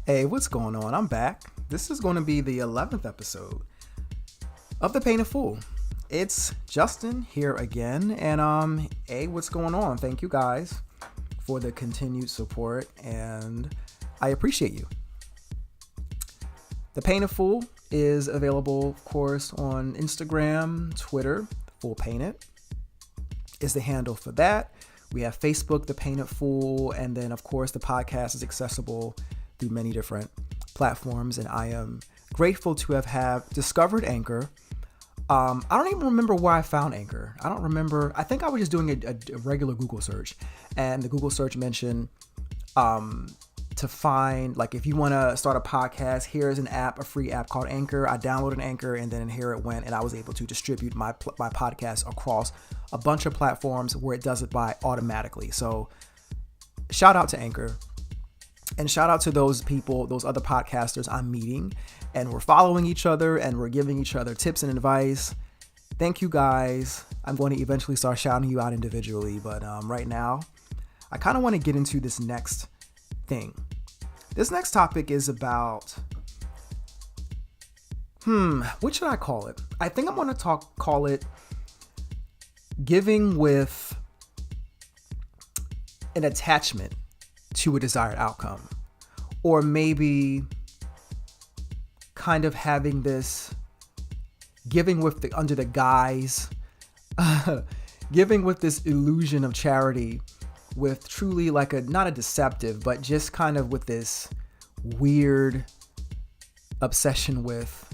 Hey, what's going on? I'm back. This is going to be the 11th episode of The Painted Fool. It's Justin here again, and hey, what's going on? Thank you guys for the continued support, and I appreciate you. The Painted Fool is available, of course, on Instagram, Twitter. Fool Painted is the handle for that. We have Facebook, The Painted Fool, and then, of course, the podcast is accessible through many different platforms, and I am grateful to have discovered Anchor. I don't even remember where I found Anchor. I don't remember. I think I was just doing a regular Google search, and the Google search mentioned to find, like, if you want to start a podcast, here's an app, a free app called Anchor. I downloaded Anchor, and then here it went, and I was able to distribute my podcast across a bunch of platforms where it does it by automatically. So shout out to Anchor. And shout out to those people, those other podcasters I'm meeting, and we're following each other and we're giving each other tips and advice. Thank you guys. I'm going to eventually start shouting you out individually, but right now, I kind of want to get into this next thing. This next topic is about, what should I call it? I think I'm going to call it giving with an attachment to a desired outcome, or maybe kind of having this giving with under the guise giving with this illusion of charity, with truly like not a deceptive, but just kind of with this weird obsession with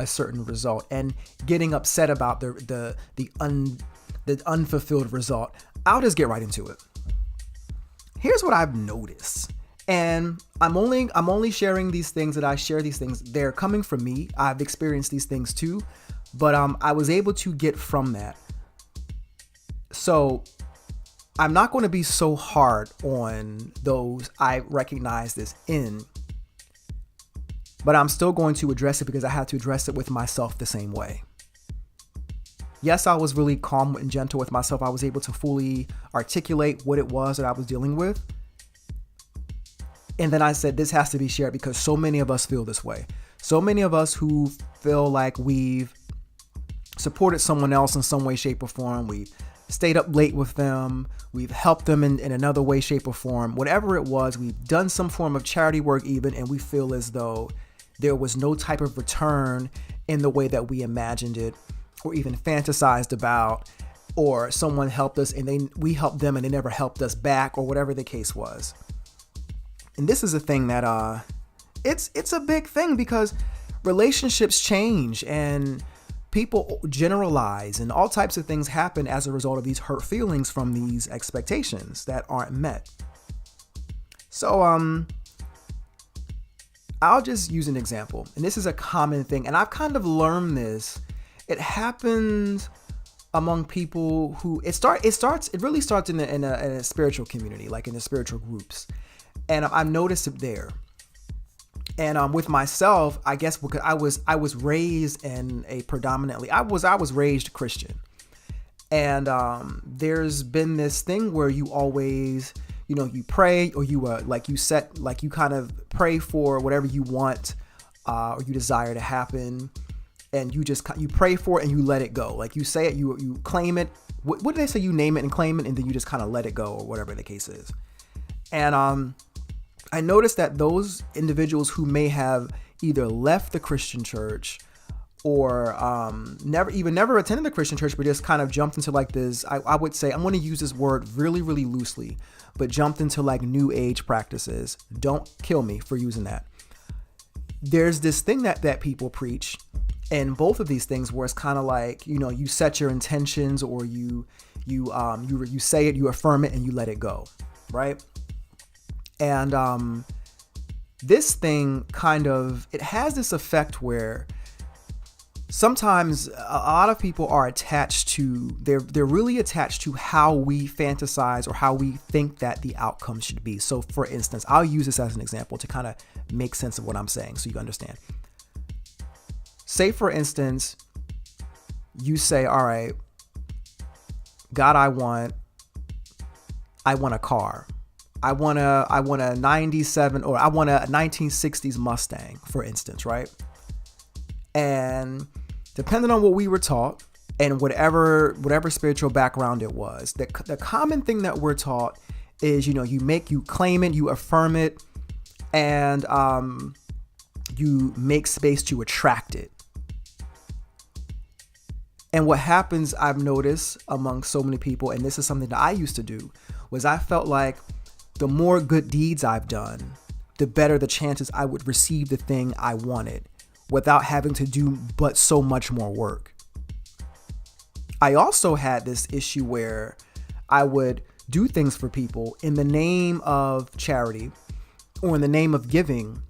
a certain result and getting upset about the unfulfilled result. I'll just get right into it. Here's what I've noticed, and I'm only sharing these things that I share. These things, they're coming from me. I've experienced these things too, but I was able to get from that. So I'm not going to be so hard on those I recognize this in, but I'm still going to address it because I had to address it with myself the same way. Yes, I was really calm and gentle with myself. I was able to fully articulate what it was that I was dealing with. And then I said, this has to be shared because so many of us feel this way. So many of us who feel like we've supported someone else in some way, shape, or form. We've stayed up late with them. We've helped them in another way, shape, or form. Whatever it was, we've done some form of charity work even, and we feel as though there was no type of return in the way that we imagined it, or even fantasized about, or someone helped us and we helped them and they never helped us back, or whatever the case was. And this is a thing that it's a big thing because relationships change and people generalize and all types of things happen as a result of these hurt feelings from these expectations that aren't met. So I'll just use an example, and this is a common thing, and I've kind of learned this. It happens among people who it really starts in a spiritual community, like in the spiritual groups. And I've noticed it there. And with myself, I guess because I was raised in a predominantly, I was raised Christian. And there's been this thing where you always, you pray, or you kind of pray for whatever you want or you desire to happen. And you pray for it and you let it go. Like you say it, you claim it. What do they say? You name it and claim it, and then you just kind of let it go, or whatever the case is. And I noticed that those individuals who may have either left the Christian church or never attended the Christian church, but just kind of jumped into like this, I would say, I'm going to use this word really, really loosely, but jumped into like new age practices. Don't kill me for using that. There's this thing that people preach. And both of these things where it's kind of like, you set your intentions, or you say it, you affirm it, and you let it go, right? And this thing it has this effect where sometimes a lot of people are attached to, they're really attached to how we fantasize or how we think that the outcome should be. So for instance, I'll use this as an example to kind of make sense of what I'm saying so you understand. Say, for instance, you say, all right, God, I want a car. I want a 97 or I want a 1960s Mustang, for instance, right? And depending on what we were taught and whatever spiritual background it was, the common thing that we're taught is, you claim it, you affirm it, and you make space to attract it. And what happens, I've noticed among so many people, and this is something that I used to do, was I felt like the more good deeds I've done, the better the chances I would receive the thing I wanted without having to do but so much more work. I also had this issue where I would do things for people in the name of charity or in the name of giving,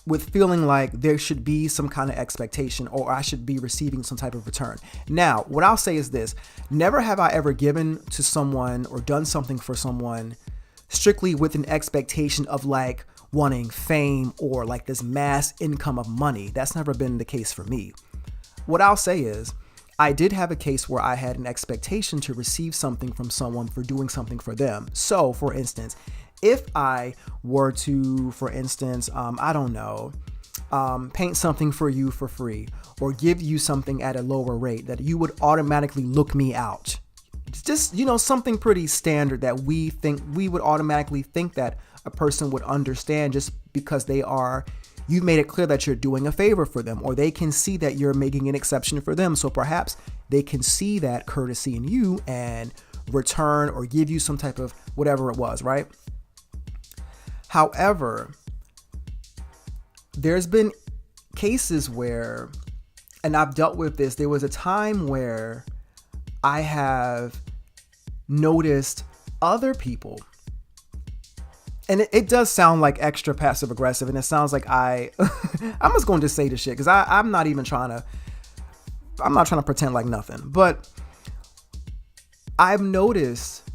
with feeling like there should be some kind of expectation or I should be receiving some type of return. Now, what I'll say is this: never have I ever given to someone or done something for someone strictly with an expectation of like wanting fame or like this mass income of money. That's never been the case for me. What I'll say is, I did have a case where I had an expectation to receive something from someone for doing something for them. So, for instance, if I were to, for instance, paint something for you for free or give you something at a lower rate, that you would automatically look me out. It's just, something pretty standard that we would automatically think that a person would understand just because you've made it clear that you're doing a favor for them, or they can see that you're making an exception for them. So perhaps they can see that courtesy in you and return or give you some type of whatever it was, right? However, there's been cases where, and I've dealt with this, there was a time where I have noticed other people, and it does sound like extra passive aggressive, and it sounds like I'm just going to say this shit because I'm not trying to pretend like nothing, but I've noticed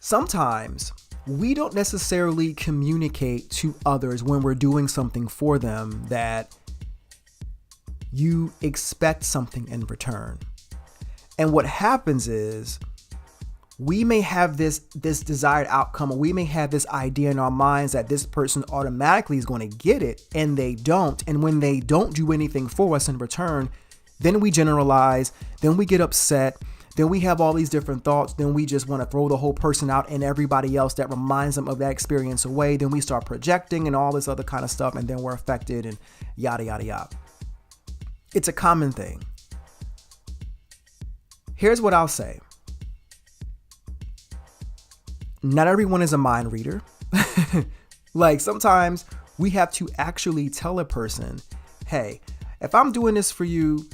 sometimes we don't necessarily communicate to others when we're doing something for them that you expect something in return. And what happens is we may have this desired outcome, or we may have this idea in our minds that this person automatically is going to get it, and they don't. And when they don't do anything for us in return, then we generalize, then we get upset, then we have all these different thoughts, then we just want to throw the whole person out and everybody else that reminds them of that experience away. Then we start projecting and all this other kind of stuff, and then we're affected and yada, yada, yada. It's a common thing. Here's what I'll say. Not everyone is a mind reader. Like sometimes we have to actually tell a person, hey, if I'm doing this for you,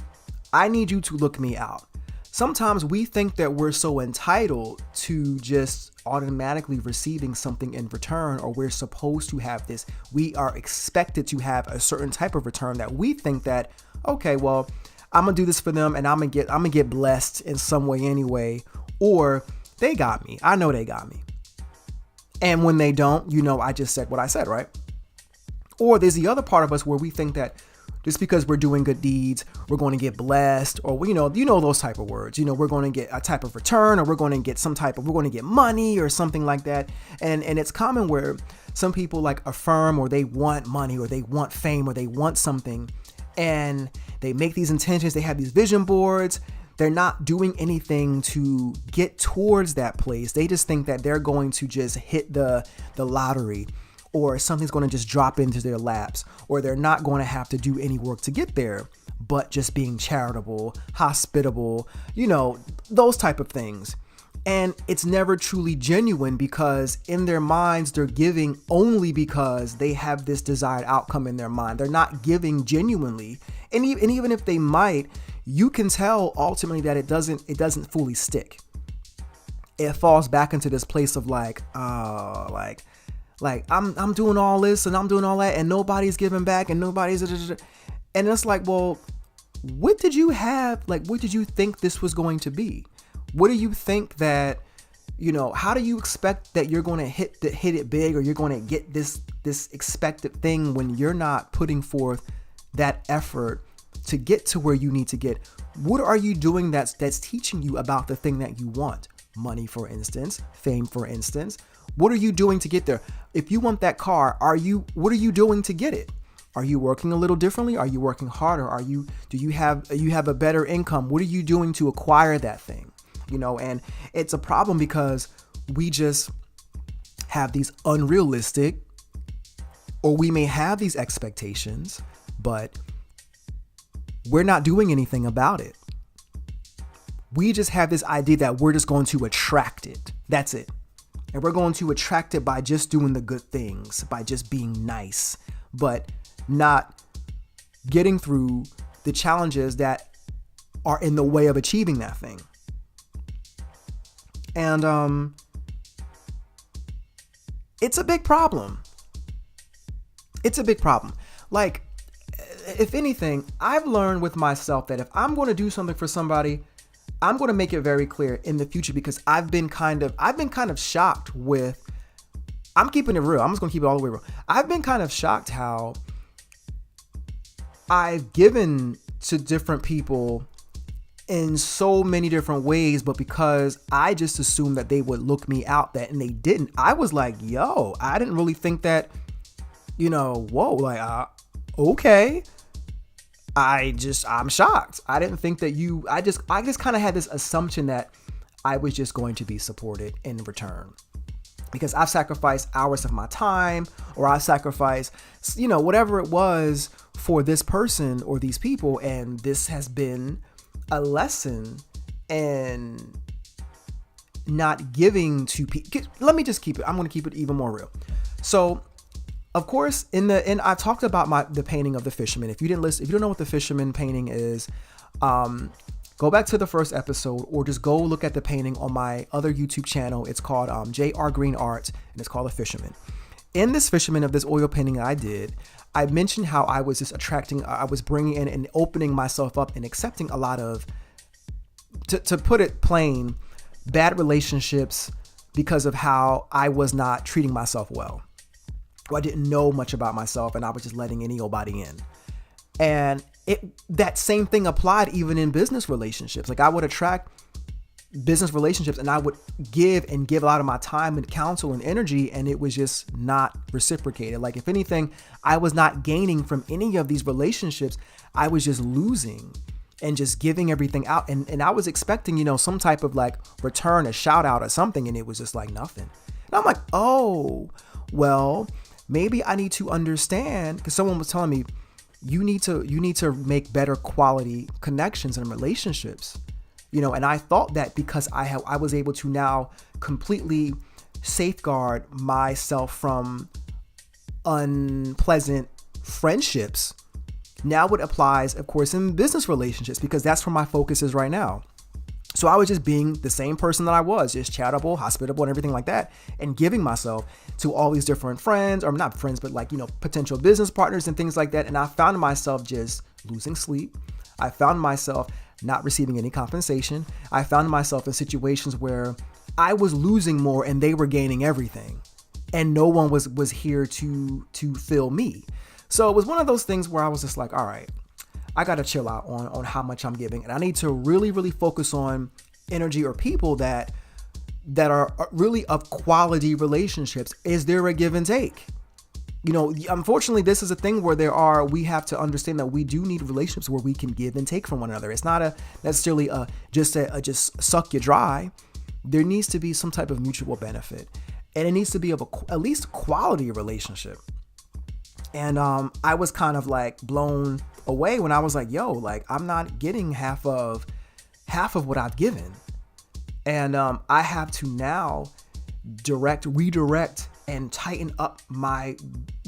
I need you to look me out. Sometimes we think that we're so entitled to just automatically receiving something in return, or we're supposed to have this. We are expected to have a certain type of return that we think that, okay, well, I'm gonna do this for them and I'm gonna get blessed in some way anyway, or they got me. I know they got me. And when they don't, I just said what I said, right? Or there's the other part of us where we think that just because we're doing good deeds, we're going to get blessed, or those type of words. We're going to get a type of return, or we're going to get money or something like that. And it's common where some people like affirm, or they want money, or they want fame, or they want something, and they make these intentions. They have these vision boards. They're not doing anything to get towards that place. They just think that they're going to just hit the lottery, or something's going to just drop into their laps, or they're not going to have to do any work to get there, but just being charitable, hospitable, those type of things. And it's never truly genuine, because in their minds, they're giving only because they have this desired outcome in their mind. They're not giving genuinely. And even if they might, you can tell ultimately that it doesn't fully stick. It falls back into this place of like I'm doing all this and I'm doing all that and nobody's giving back and nobody's, and it's like, well, what did you have? Like, what did you think this was going to be? What do you think that, how do you expect that you're going to hit it big, or you're going to get this expected thing when you're not putting forth that effort to get to where you need to get? What are you doing that's teaching you about the thing that you want? Money, for instance, fame, for instance. What are you doing to get there? If you want that car, what are you doing to get it? Are you working a little differently? Are you working harder? Do you have a better income? What are you doing to acquire that thing? And it's a problem because we just have these unrealistic, or we may have these expectations, but we're not doing anything about it. We just have this idea that we're just going to attract it. That's it. And we're going to attract it by just doing the good things, by just being nice, but not getting through the challenges that are in the way of achieving that thing. And it's a big problem. It's a big problem. Like, if anything, I've learned with myself that if I'm going to do something for somebody, I'm going to make it very clear in the future, because I've been kind of shocked with, I'm keeping it real. I'm just going to keep it all the way real. I've been kind of shocked how I've given to different people in so many different ways, but because I just assumed that they would look me out, and they didn't. I was like, yo, I didn't really think that, whoa, like, okay. I'm shocked. I didn't think that I just kind of had this assumption that I was just going to be supported in return, because I've sacrificed hours of my time, or I sacrificed, whatever it was for this person or these people. And this has been a lesson in not giving to people. Let me just I'm going to keep it even more real. So, of course, I talked about the painting of the fisherman. If you didn't listen, if you don't know what the fisherman painting is, go back to the first episode, or just go look at the painting on my other YouTube channel. It's called J.R. Green Art, and it's called The Fisherman. In this fisherman of this oil painting I did, I mentioned how I was just I was bringing in and opening myself up and accepting a lot of, to put it plain, bad relationships because of how I was not treating myself well. I didn't know much about myself, and I was just letting anybody in. And that same thing applied even in business relationships. Like, I would attract business relationships, and I would give a lot of my time and counsel and energy, and it was just not reciprocated. Like, if anything, I was not gaining from any of these relationships. I was just losing and just giving everything out. And I was expecting, some type of like return, a shout out or something, and it was just like nothing. And I'm like, oh, well, maybe I need to understand, because someone was telling me, you need to make better quality connections and relationships, and I thought that because I was able to now completely safeguard myself from unpleasant friendships. Now it applies, of course, in business relationships, because that's where my focus is right now. So I was just being the same person that I was, just charitable, hospitable, and everything like that, and giving myself to all these different friends, or not friends, but like, potential business partners and things like that. And I found myself just losing sleep. I found myself not receiving any compensation. I found myself in situations where I was losing more and they were gaining everything, and no one was here to fill me. So it was one of those things where I was just like, all right, I got to chill out on how much I'm giving. And I need to really, really focus on energy or people that are really of quality relationships. Is there a give and take? Unfortunately, this is a thing where we have to understand that we do need relationships where we can give and take from one another. It's not necessarily just suck you dry. There needs to be some type of mutual benefit, and it needs to be of at least quality relationship. And I was kind of like blown away when I was like, yo, like, I'm not getting half of what I've given. And I have to now redirect and tighten up my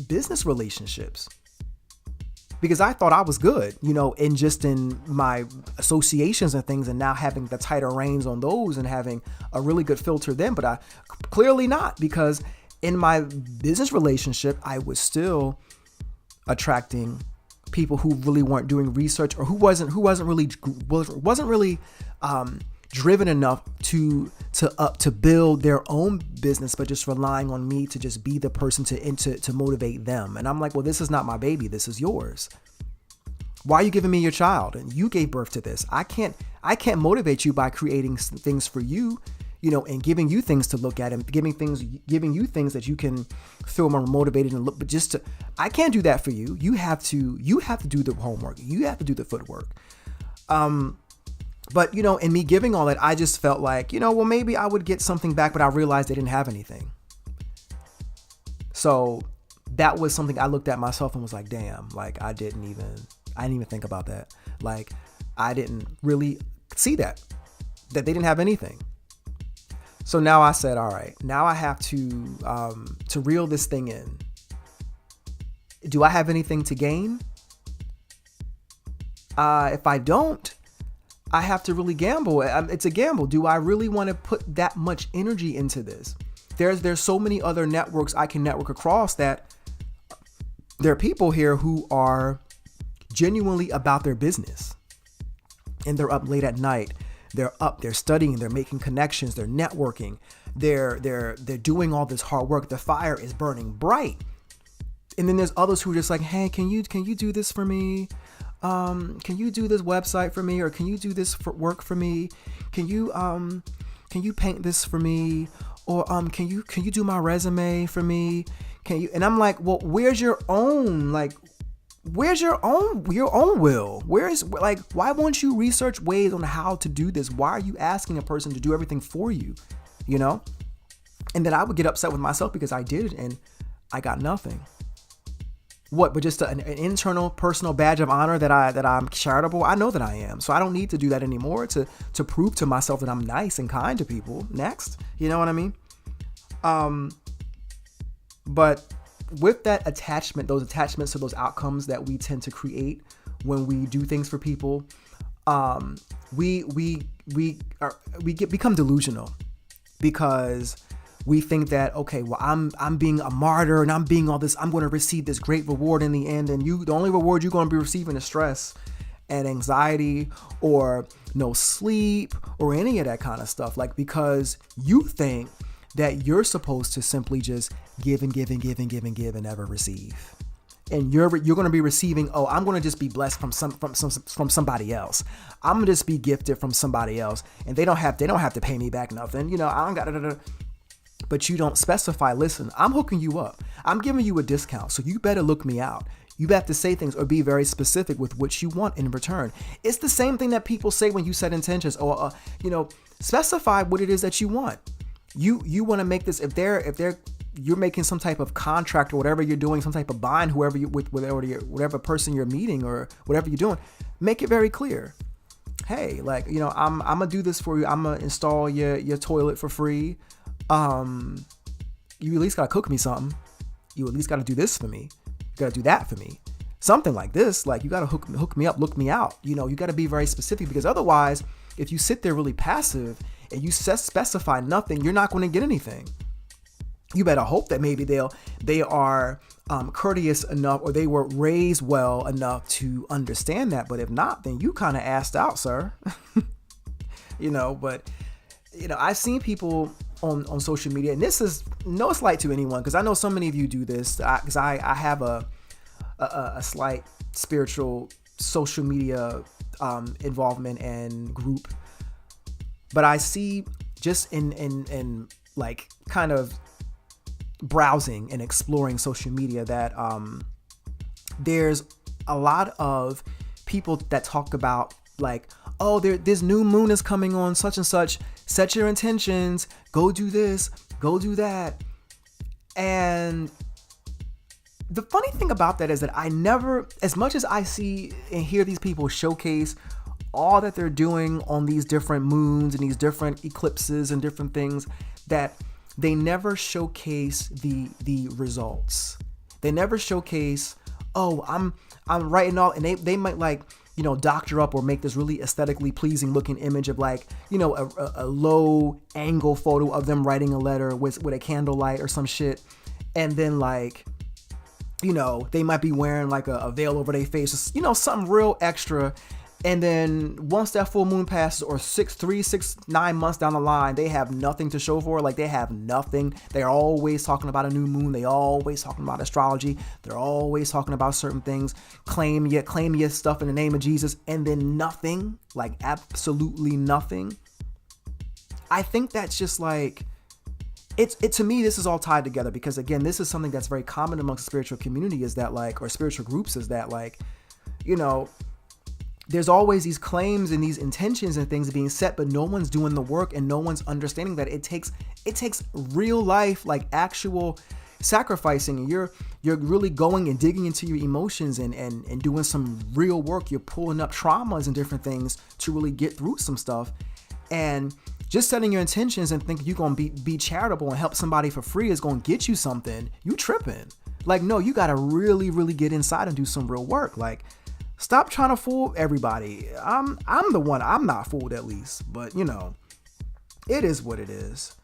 business relationships, because I thought I was good, in my associations and things, and now having the tighter reins on those and having a really good filter then, but I clearly not, because in my business relationship, I was still attracting people who really weren't doing research, or who wasn't really driven enough to build their own business, but just relying on me to just be the person to motivate them. And I'm like, well, this is not my baby. This is yours. Why are you giving me your child? And you gave birth to this. I can't motivate you by creating things for you. and giving you things to look at and giving you things that you can feel more motivated and look, but I can't do that for you. You have to do the homework. You have to do the footwork. But, in me giving all that, I just felt like, well, maybe I would get something back, but I realized they didn't have anything. So that was something I looked at myself and was like, damn, like I didn't even think about that. Like I didn't really see that they didn't have anything. So now I said, all right, now I have to reel this thing in. Do I have anything to gain? If I don't, I have to really gamble. It's a gamble. Do I really want to put that much energy into this? There's so many other networks I can network across that there are people here who are genuinely about their business, and they're up late at night. They're studying, they're making connections, they're networking, they're doing all this hard work. The fire is burning bright. And then there's others who are just like, hey, can you do this for me? Can you do this website for me? Or can you do this work for me? Can you paint this for me? Or can you do my resume for me? Can you? And I'm like, well, where's your own will? Why won't you research ways on how to do this? Why are you asking a person to do everything for you? And then I would get upset with myself because I did it and I got nothing. What, but just an internal personal badge of honor that I'm charitable? I know that I am. So I don't need to do that anymore to prove to myself that I'm nice and kind to people. Next, you know what I mean? But with that attachment, those attachments to those outcomes that we tend to create when we do things for people, we become delusional because we think that, okay, well, I'm being a martyr and I'm being all this, I'm going to receive this great reward in the end. And the only reward you're going to be receiving is stress and anxiety or no sleep or any of that kind of stuff. Like, because you think that you're supposed to simply just give and give and give and give and give and never receive. And you're going to be receiving, oh, I'm going to just be blessed from somebody else. I'm going to just be gifted from somebody else. And they don't have to pay me back nothing. I don't got But you don't specify, listen, I'm hooking you up. I'm giving you a discount. So you better look me out. You have to say things or be very specific with what you want in return. It's the same thing that people say when you set intentions or, specify what it is that you want. You want to make this, if you're making some type of contract or whatever you're doing, some type of bind, whatever person you're meeting or whatever you're doing, make it very clear. Hey, like, I'm gonna do this for you. I'm gonna install your toilet for free. You at least gotta cook me something. You at least gotta do this for me. You gotta do that for me. Something like this, like you gotta hook me up, look me out. You gotta be very specific because otherwise, if you sit there really passive and you specify nothing, you're not going to get anything. You better hope that maybe they are courteous enough or they were raised well enough to understand that. But if not, then you kind of assed out, sir. But I've seen people on social media, and this is no slight to anyone because I know so many of you do this. Because I have a slight spiritual social media involvement and group. But I see just in like kind of browsing and exploring social media that there's a lot of people that talk about like, oh, this new moon is coming on such and such. Set your intentions. Go do this. Go do that. And the funny thing about that is that I never, as much as I see and hear these people showcase all that they're doing on these different moons and these different eclipses and different things, that they never showcase the results. They never showcase, oh, I'm writing all, and they might like, doctor up or make this really aesthetically pleasing looking image of like, a low angle photo of them writing a letter with a candlelight or some shit. And then like, they might be wearing like a veil over their face, something real extra. And then once that full moon passes or 9 months down the line, they have nothing to show for it. Like they have nothing. They're always talking about a new moon. They always talking about astrology. They're always talking about certain things. Claim your stuff in the name of Jesus. And then nothing, like absolutely nothing. I think that's just like, it to me, this is all tied together, because again, this is something that's very common amongst the spiritual community, is that like, or spiritual groups, is that like, you know, there's always these claims and these intentions and things being set, but no one's doing the work, and no one's understanding that it takes real life, like actual sacrificing. You're really going and digging into your emotions and doing some real work. You're pulling up traumas and different things to really get through some stuff. And just setting your intentions and thinking you're going to be charitable and help somebody for free is going to get you something, you tripping. Like, no, you got to really, really get inside and do some real work. Like, stop trying to fool everybody. I'm the one. I'm not fooled, at least. But, you know, it is what it is.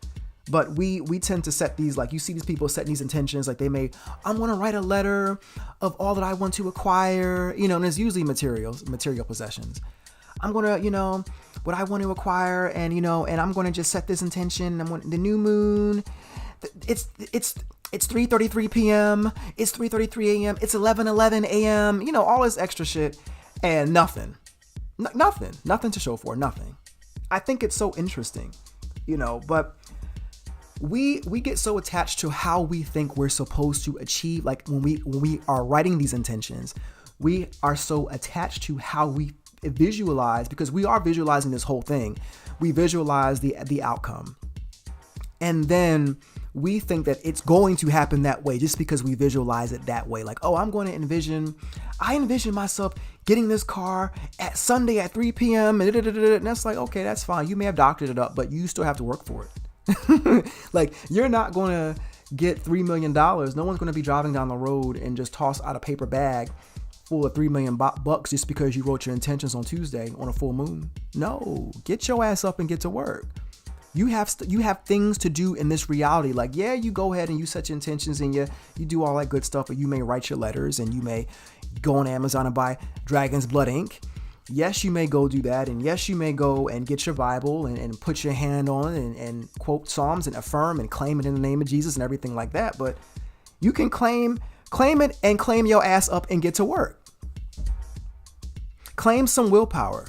But we tend to set these, like, you see these people setting these intentions, like I'm going to write a letter of all that I want to acquire, you know, and it's usually material possessions. I'm going to, you know, what I want to acquire, and, you know, and I'm going to just set this intention. I'm the new moon. It's 3:33 p.m. It's 3:33 a.m. It's 11:11 a.m. You know, all this extra shit, and nothing to show for, nothing. I think it's so interesting, you know, but we get so attached to how we think we're supposed to achieve. Like when we are writing these intentions, we are so attached to how we visualize, because we are visualizing this whole thing. We visualize the outcome, and then we think that it's going to happen that way just because we visualize it that way. Like, oh, I envision myself getting this car at Sunday at 3 p.m. And that's like, okay, that's fine. You may have doctored it up, but you still have to work for it. Like, you're not going to get $3 million. No one's going to be driving down the road and just toss out a paper bag full of $3 million bucks just because you wrote your intentions on Tuesday on a full moon. No, get your ass up and get to work. You have things to do in this reality. Like, yeah, you go ahead and you set your intentions and you do all that good stuff, but you may write your letters and you may go on Amazon and buy Dragon's Blood ink. Yes, you may go do that. And yes, you may go and get your Bible and put your hand on it and quote Psalms and affirm and claim it in the name of Jesus and everything like that. But you can claim it and claim your ass up and get to work. Claim some willpower.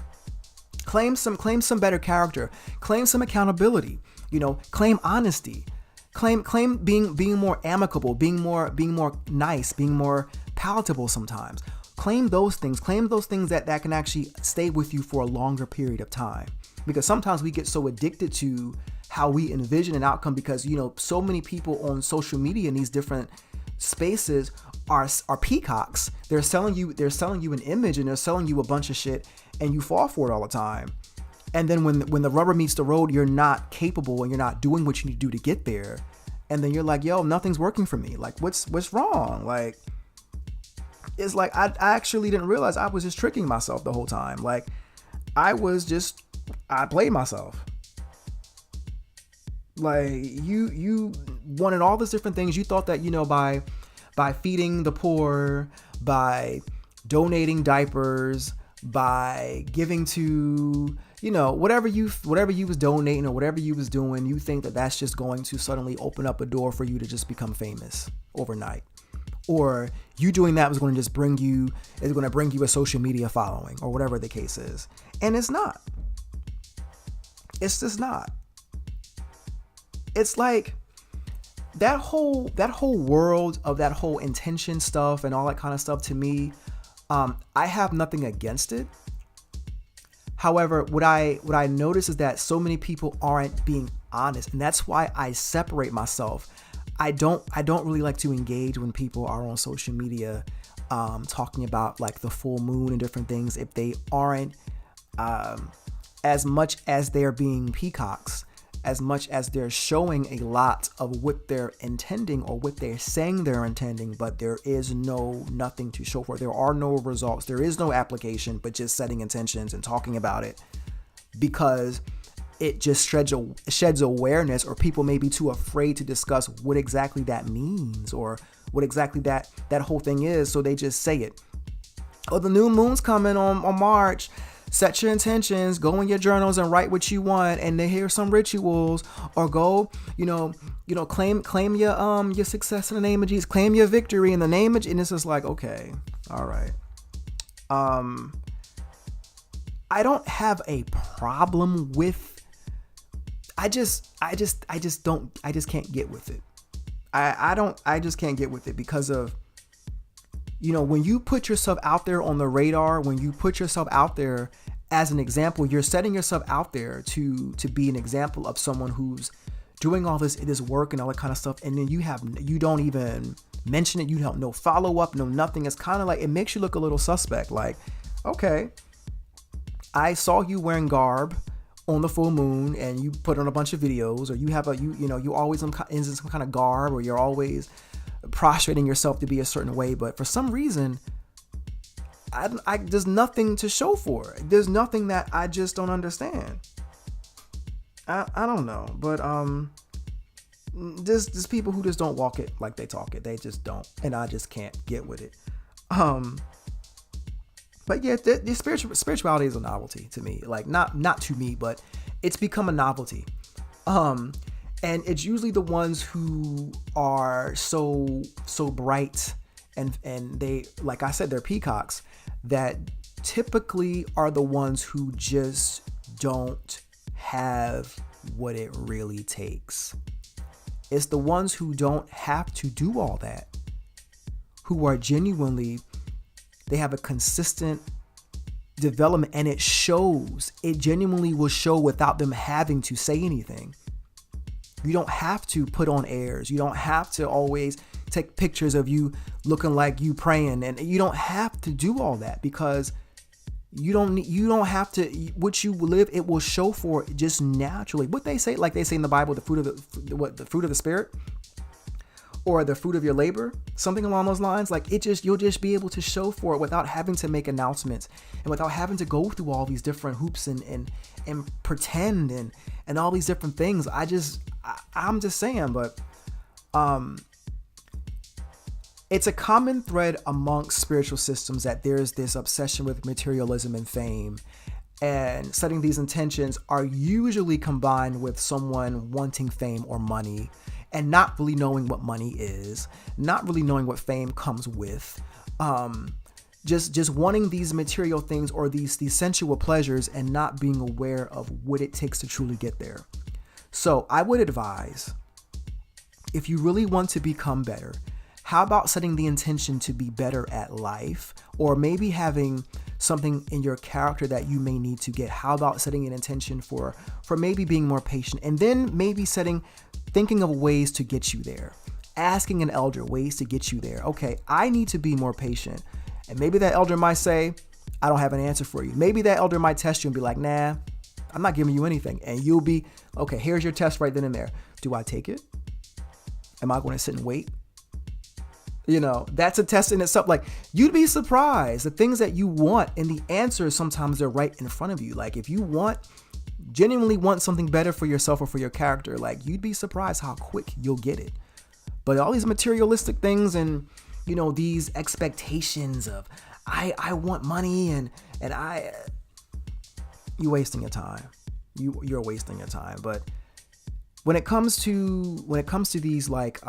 Claim some better character. Claim some accountability. You know, claim honesty. Claim being more amicable, being more nice, being more palatable sometimes. Claim those things. Claim those things that can actually stay with you for a longer period of time. Because sometimes we get so addicted to how we envision an outcome, because, you know, so many people on social media in these different spaces are peacocks. They're selling you an image, and they're selling you a bunch of shit, and you fall for it all the time. And then when the rubber meets the road, you're not capable and you're not doing what you need to do to get there. And then you're like, yo, nothing's working for me. Like, what's wrong? Like, it's like, I actually didn't realize I was just tricking myself the whole time. Like, I played myself. Like, you wanted all these different things. You thought that, you know, by feeding the poor, by donating diapers, by giving to, you know, whatever you was donating or whatever you was doing, you think that that's just going to suddenly open up a door for you to just become famous overnight. Or you doing that is going to bring you a social media following, or whatever the case is. And it's not. It's just not. It's like that whole world of that whole intention stuff and all that kind of stuff, to me, I have nothing against it. However, what I notice is that so many people aren't being honest, and that's why I separate myself. I don't really like to engage when people are on social media talking about like the full moon and different things if they aren't as much as they're being peacocks, as much as they're showing a lot of what they're intending or what they're saying they're intending, but there is nothing to show for it. There are no results. There is no application, but just setting intentions and talking about it, because it just sheds awareness, or people may be too afraid to discuss what exactly that means or what exactly that whole thing is. So they just say it. Oh, the new moon's coming on March. Set your intentions, go in your journals and write what you want, and then here's some rituals, or go, claim your success in the name of Jesus, claim your victory in the name of Jesus. And it's just like, okay, all right. I don't have a problem with I just can't get with it. I just can't get with it because of, when you put yourself out there on the radar, when you put yourself out there as an example, you're setting yourself out there to be an example of someone who's doing all this work and all that kind of stuff. And then you don't even mention it. You don't no follow up, no nothing. It's kind of like, it makes you look a little suspect. Like, okay, I saw you wearing garb on the full moon and you put on a bunch of videos, or you have you always in some kind of garb, or you're always prostrating yourself to be a certain way. But for some reason, there's nothing to show for it. There's nothing that I just don't understand. I don't know, but there's people who just don't walk it like they talk it. They just don't, and I just can't get with it. But yeah, the spirituality is a novelty to me. Like not to me, but it's become a novelty. And it's usually the ones who are so bright and they, like I said, they're peacocks, that typically are the ones who just don't have what it really takes. It's the ones who don't have to do all that, who are genuinely, they have a consistent development, and it shows. It genuinely will show without them having to say anything. You don't have to put on airs. You don't have to always take pictures of you looking like you praying, and you don't have to do all that, because you don't have to. What you live, it will show for it just naturally. What they say, like they say in the Bible, the fruit of the fruit of the spirit, or the fruit of your labor, something along those lines. Like you'll just be able to show for it without having to make announcements and without having to go through all these different hoops and pretend and all these different things. I'm just saying, but it's a common thread amongst spiritual systems that there's this obsession with materialism and fame, and setting these intentions are usually combined with someone wanting fame or money and not really knowing what money is, not really knowing what fame comes with, just wanting these material things or these sensual pleasures and not being aware of what it takes to truly get there. So I would advise, if you really want to become better, how about setting the intention to be better at life, or maybe having something in your character that you may need to get? How about setting an intention for maybe being more patient, and then maybe thinking of ways to get you there, asking an elder ways to get you there. Okay, I need to be more patient. And maybe that elder might say, I don't have an answer for you. Maybe that elder might test you and be like, nah, I'm not giving you anything. And you'll be, okay, here's your test right then and there. Do I take it? Am I going to sit and wait? That's a test in itself. Like, you'd be surprised the things that you want, and the answers sometimes they're right in front of you. Like, if you genuinely want something better for yourself or for your character, like, you'd be surprised how quick you'll get it. But all these materialistic things and, these expectations of, I want money and you're wasting your time. You're wasting your time. But when it comes to these like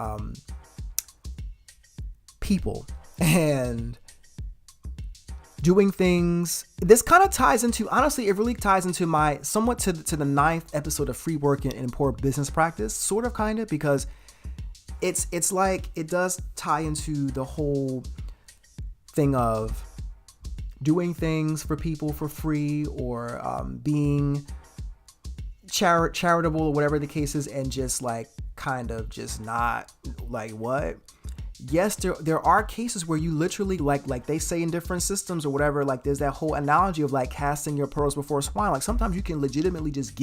people and doing things, this kind of ties into, honestly, it really ties into somewhat to the 9th episode of Free Work and Poor Business Practice, sort of, kind of, because it's like, it does tie into the whole thing of doing things for people for free, or being charitable, or whatever the case is, and just like kind of just not like what. Yes, there are cases where you literally like they say in different systems or whatever, like there's that whole analogy of like casting your pearls before swine. Like sometimes you can legitimately just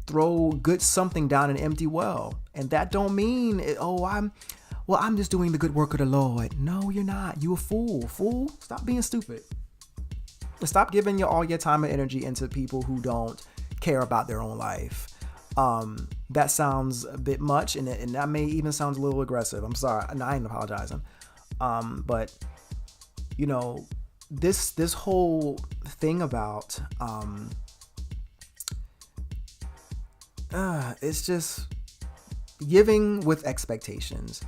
throw good something down an empty well, and that don't mean I'm just doing the good work of the Lord. No, you're not. You a fool. Stop being stupid. Stop giving all your time and energy into people who don't care about their own life. That sounds a bit much, and that may even sound a little aggressive. I'm sorry. No, I ain't apologizing. But this whole thing about it's just giving with expectations.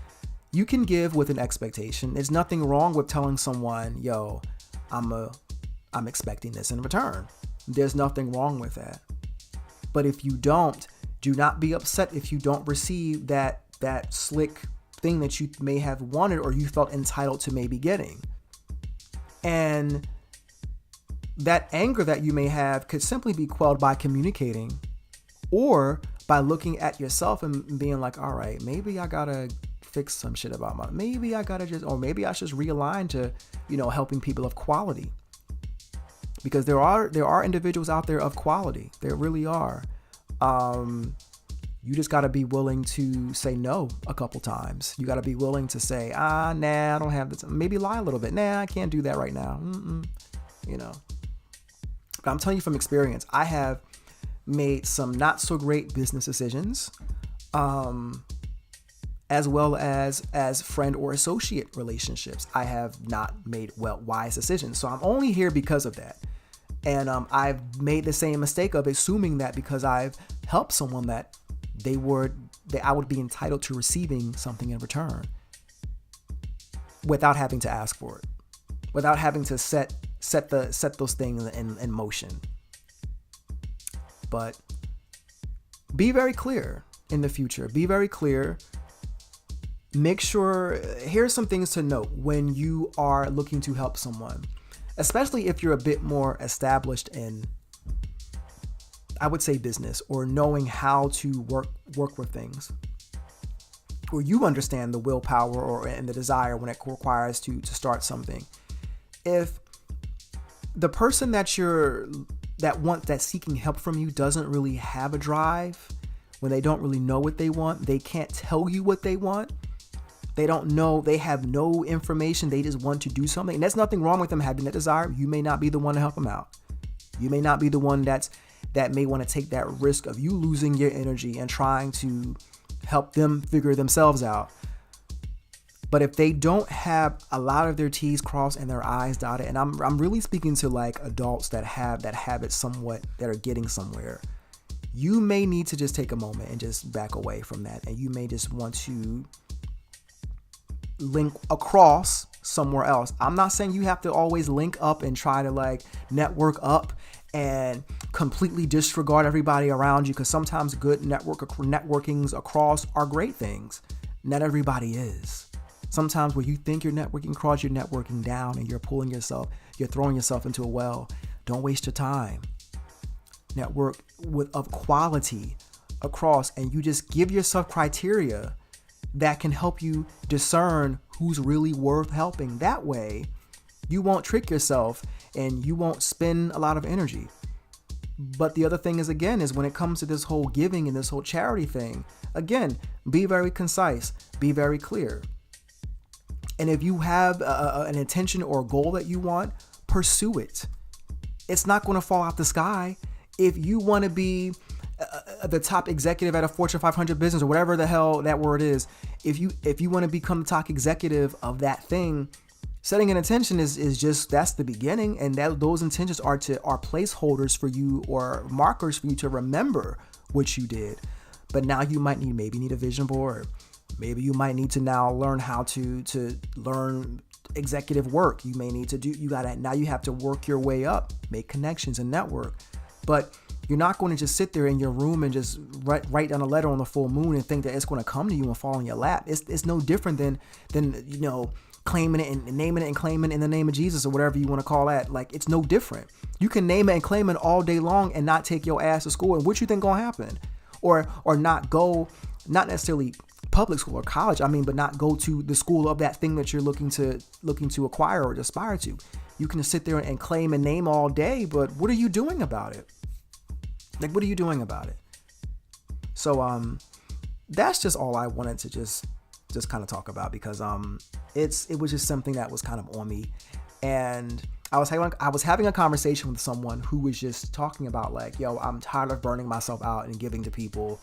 You can give with an expectation. There's nothing wrong with telling someone, yo, I'm expecting this in return. There's nothing wrong with that. But if you don't, do not be upset if you don't receive that slick thing that you may have wanted or you felt entitled to maybe getting. And that anger that you may have could simply be quelled by communicating or by looking at yourself and being like, all right, maybe I gotta fix some shit about maybe I gotta maybe I should realign to, helping people of quality. Because there are individuals out there of quality. There really are. You just got to be willing to say no a couple times. You got to be willing to say, nah, I don't have this. Maybe lie a little bit. Nah, I can't do that right now. But I'm telling you from experience, I have made some not so great business decisions, as well as friend or associate relationships. I have not made wise decisions. So I'm only here because of that. And I've made the same mistake of assuming that because I've helped someone that I would be entitled to receiving something in return without having to ask for it, without having to set those things in motion. But be very clear in the future. Be very clear. Make sure, here's some things to note when you are looking to help someone, especially if you're a bit more established in, I would say, business, or knowing how to work with things, or you understand the willpower and the desire when it requires to start something. If the person that's seeking help from you doesn't really have a drive, when they don't really know what they want, they can't tell you what they want, they don't know, they have no information, they just want to do something, and there's nothing wrong with them having that desire. You may not be the one to help them out. You may not be the one that may want to take that risk of you losing your energy and trying to help them figure themselves out. But if they don't have a lot of their T's crossed and their I's dotted, and I'm really speaking to like adults that have that habit somewhat, that are getting somewhere, you may need to just take a moment and just back away from that. And you may just want to link across somewhere else. I'm not saying you have to always link up and try to like network up and completely disregard everybody around you, because sometimes good networkings across are great things. Not everybody is. Sometimes where you think you're networking across, you're networking down, and you're throwing yourself into a well. Don't waste your time. Network of quality across, and you just give yourself criteria that can help you discern who's really worth helping. That way, you won't trick yourself and you won't spend a lot of energy. But the other thing is when it comes to this whole giving and this whole charity thing, again, be very concise, be very clear. And if you have an intention or a goal that you want, pursue it. It's not going to fall out the sky. If you want to be the top executive at a Fortune 500 business, or whatever the hell that word is, if you want to become the top executive of that thing, setting an intention is just, that's the beginning. And those intentions are placeholders for you, or markers for you to remember what you did. But now you might need a vision board. Maybe you might need to now learn how to learn executive work. You may need to now you have to work your way up, make connections and network. But you're not going to just sit there in your room and just write down a letter on the full moon and think that it's going to come to you and fall in your lap. It's no different than claiming it and naming it and claiming it in the name of Jesus, or whatever you want to call that. Like, it's no different. You can name it and claim it all day long and not take your ass to school. And what you think gonna happen? Or not go, not necessarily public school or college, but not go to the school of that thing that you're looking to acquire or aspire to. You can sit there and claim and name all day, but what are you doing about it? Like, what are you doing about it? So that's just all I wanted to just kind of talk about, because it was just something that was kind of on me. And I was having a conversation with someone who was just talking about like, yo, I'm tired of burning myself out and giving to people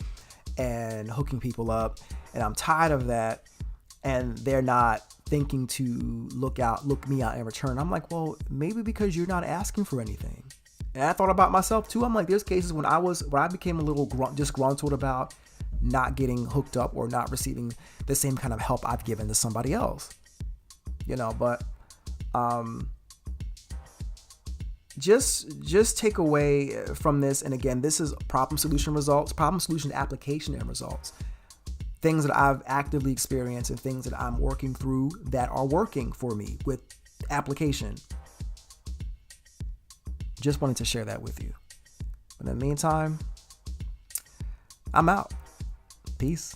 and hooking people up, and I'm tired of that, and they're not thinking to look me out in return. I'm like, well, maybe because you're not asking for anything. And I thought about myself too. I'm like, there's cases when I became a little disgruntled about not getting hooked up or not receiving the same kind of help I've given to somebody else, but just take away from this. And again, this is problem solution application and results. Things that I've actively experienced and things that I'm working through that are working for me with application. Just wanted to share that with you. But in the meantime, I'm out. Peace.